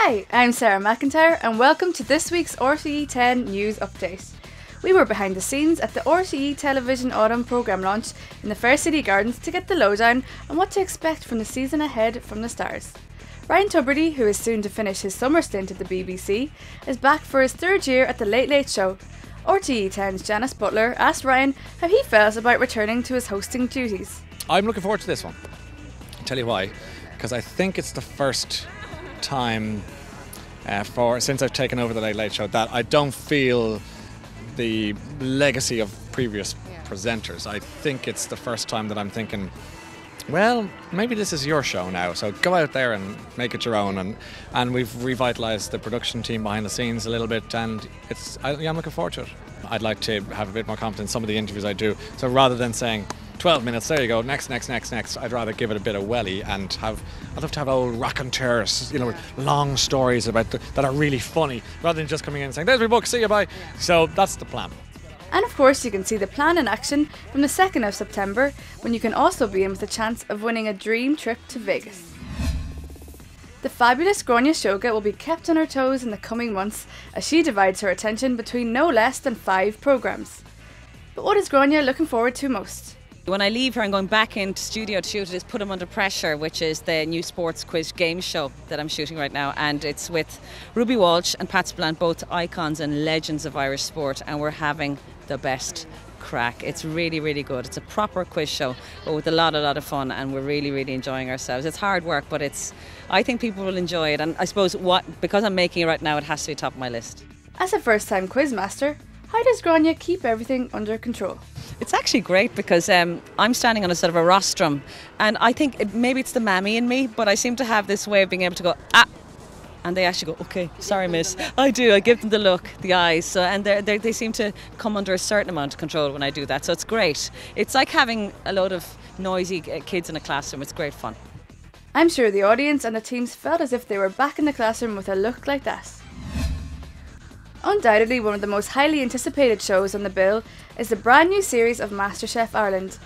Hi, I'm Sarah McIntyre and welcome to this week's RTÉ Ten news update. We were behind the scenes at the RTE Television Autumn programme launch in the Fair City Gardens to get the lowdown on what to expect from the season ahead from the stars. Ryan Tubridy, who is soon to finish his summer stint at the BBC, is back for his third year at the Late Late Show. RTE Ten's Janice Butler asked Ryan how he felt about returning to his hosting duties. I'm looking forward to this one. I'll tell you why. Because I think it's the first time since I've taken over the Late Late Show that I don't feel the legacy of previous presenters. I think it's the first time that I'm thinking, well, maybe this is your show now, so go out there and make it your own. And we've revitalised the production team behind the scenes a little bit, and I'm looking forward to it. I'd like to have a bit more confidence in some of the interviews I do. So rather than saying 12 minutes, there you go, next, I'd rather give it a bit of welly and I'd love to have old raconteurs, long stories about that are really funny, rather than just coming in and saying, there's my book, see you, bye. So that's the plan. And of course you can see the plan in action from the 2nd of September, when you can also be in with a chance of winning a dream trip to Vegas. The fabulous Gráinne Seoga will be kept on her toes in the coming months as she divides her attention between no less than 5 programmes. But what is Gráinne looking forward to most? When I leave her and going back into studio to shoot it is Put 'Em Under Pressure, which is the new sports quiz game show that I'm shooting right now, and it's with Ruby Walsh and Pat Spillane, both icons and legends of Irish sport, and we're having the best crack. It's really, really good. It's a proper quiz show, but with a lot of fun, and we're really, really enjoying ourselves. It's hard work, but I think people will enjoy it, and I suppose because I'm making it right now, it has to be top of my list. As a first-time quizmaster, how does Gráinne keep everything under control? It's actually great because I'm standing on a sort of a rostrum, and I think maybe it's the mammy in me, but I seem to have this way of being able to go, and they actually go, okay, sorry miss. I do, I give them the look, the eyes, so, and they seem to come under a certain amount of control when I do that, so it's great. It's like having a load of noisy kids in a classroom. It's great fun. I'm sure the audience and the teams felt as if they were back in the classroom with a look like that. Undoubtedly one of the most highly anticipated shows on the bill is the brand new series of MasterChef Ireland.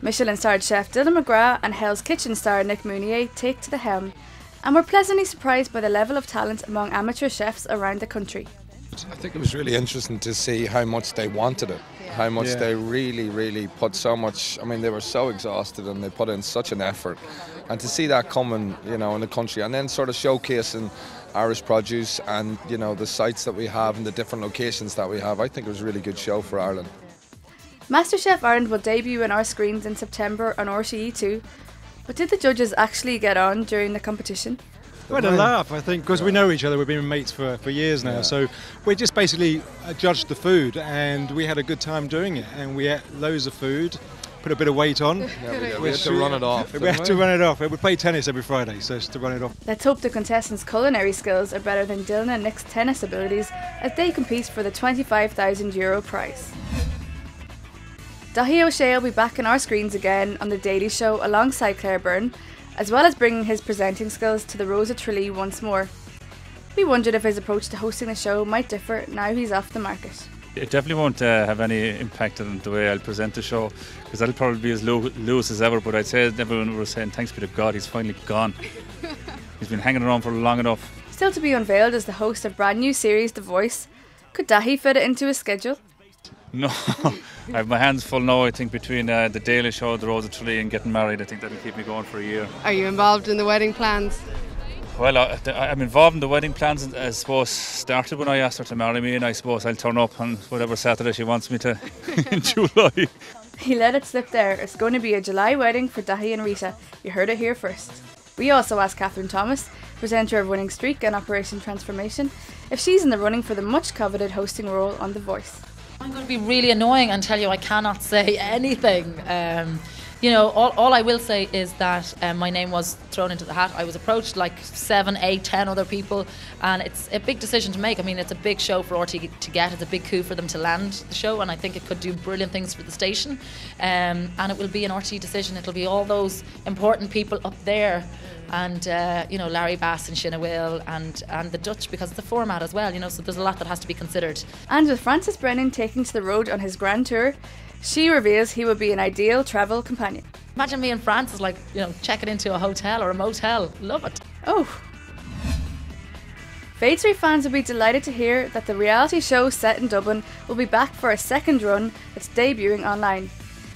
Michelin-starred chef Dylan McGrath and Hell's Kitchen star Nick Mounier take to the helm, and were pleasantly surprised by the level of talent among amateur chefs around the country. I think it was really interesting to see how much they wanted it, how much they really put so much. I mean, they were so exhausted and they put in such an effort, and to see that coming, in the country, and then sort of showcasing Irish produce and the sites that we have and the different locations that we have, I think it was a really good show for Ireland. MasterChef Ireland will debut on our screens in September on RTE 2, but did the judges actually get on during the competition? We had a laugh, I think, because we know each other. We've been mates for years now, so we just basically judged the food, and we had a good time doing it, and we ate loads of food, put a bit of weight on. We had to run it off. We had to run it off. We play tennis every Friday, so it's to run it off. Let's hope the contestants' culinary skills are better than Dylan and Nick's tennis abilities as they compete for the €25,000 prize. Daithí O'Shea will be back on our screens again on The Daily Show alongside Claire Byrne, as well as bringing his presenting skills to the Rose of Tralee once more. We wondered if his approach to hosting the show might differ now he's off the market. It definitely won't have any impact on the way I'll present the show, because that'll probably be as loose as ever, but I'd say everyone was saying thanks be to God, he's finally gone. He's been hanging around for long enough. Still to be unveiled as the host of brand new series The Voice. Could Daithí fit it into his schedule? No, I have my hands full now, I think, between The Daily Show, the Rose of Tralee and getting married. I think that'll keep me going for a year. Are you involved in the wedding plans? Well, I'm involved in the wedding plans. I suppose started when I asked her to marry me, and I suppose I'll turn up on whatever Saturday she wants me to in July. He let it slip there. It's going to be a July wedding for Daithí and Rita. You heard it here first. We also asked Catherine Thomas, presenter of Winning Streak and Operation Transformation, if she's in the running for the much coveted hosting role on The Voice. I'm going to be really annoying and tell you I cannot say anything. All I will say is that my name was thrown into the hat. I was approached like 7, 8, 10 other people, and it's a big decision to make. I mean, it's a big show for RTÉ to get. It's a big coup for them to land the show, and I think it could do brilliant things for the station. And it will be an RTÉ decision. It'll be all those important people up there, and Larry Bass and Shinna Will and the Dutch, because it's the format as well. So there's a lot that has to be considered. And with Francis Brennan taking to the road on his grand tour, she reveals he would be an ideal travel companion. Imagine me and Francis checking into a hotel or a motel. Love it. Oh. Fade 3 fans will be delighted to hear that the reality show set in Dublin will be back for a second run that's debuting online.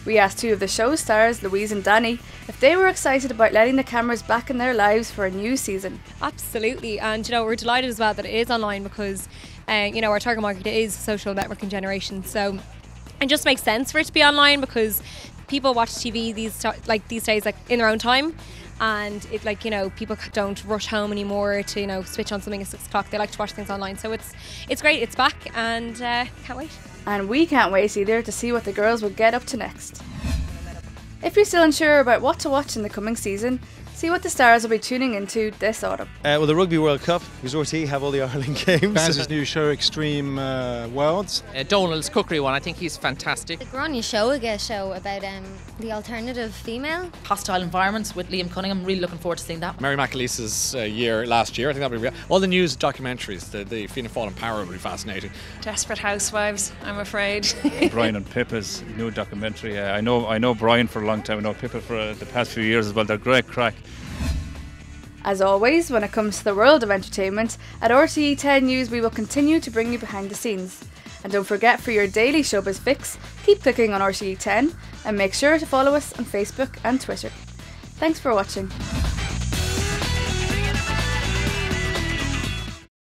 We asked two of the show stars, Louise and Danny, if they were excited about letting the cameras back in their lives for a new season. Absolutely, and we're delighted as well that it is online because our target market is social networking generation, so it just makes sense for it to be online because people watch TV these days in their own time. And it people don't rush home anymore to switch on something at 6 o'clock. They like to watch things online, so it's great. It's back, and can't wait. And we can't wait either to see what the girls will get up to next. If you're still unsure about what to watch in the coming season, see what the stars will be tuning into this autumn. Well, the Rugby World Cup, because RTÉ have all the Ireland games. Banz's new show, Extreme Worlds. Donald's cookery one, I think he's fantastic. The Grania Show show about the alternative female. Hostile Environments with Liam Cunningham. Really looking forward to seeing that. Mary McAleese's year last year, I think that'll be all the news documentaries. The Fianna Fáil and Power will be fascinating. Desperate Housewives, I'm afraid. Brian and Pippa's new documentary. I know Brian for a long time. I know Pippa for the past few years as well. They're great crack. As always, when it comes to the world of entertainment, at RTE 10 News we will continue to bring you behind the scenes. And don't forget, for your daily showbiz fix, keep clicking on RTE 10 and make sure to follow us on Facebook and Twitter. Thanks for watching.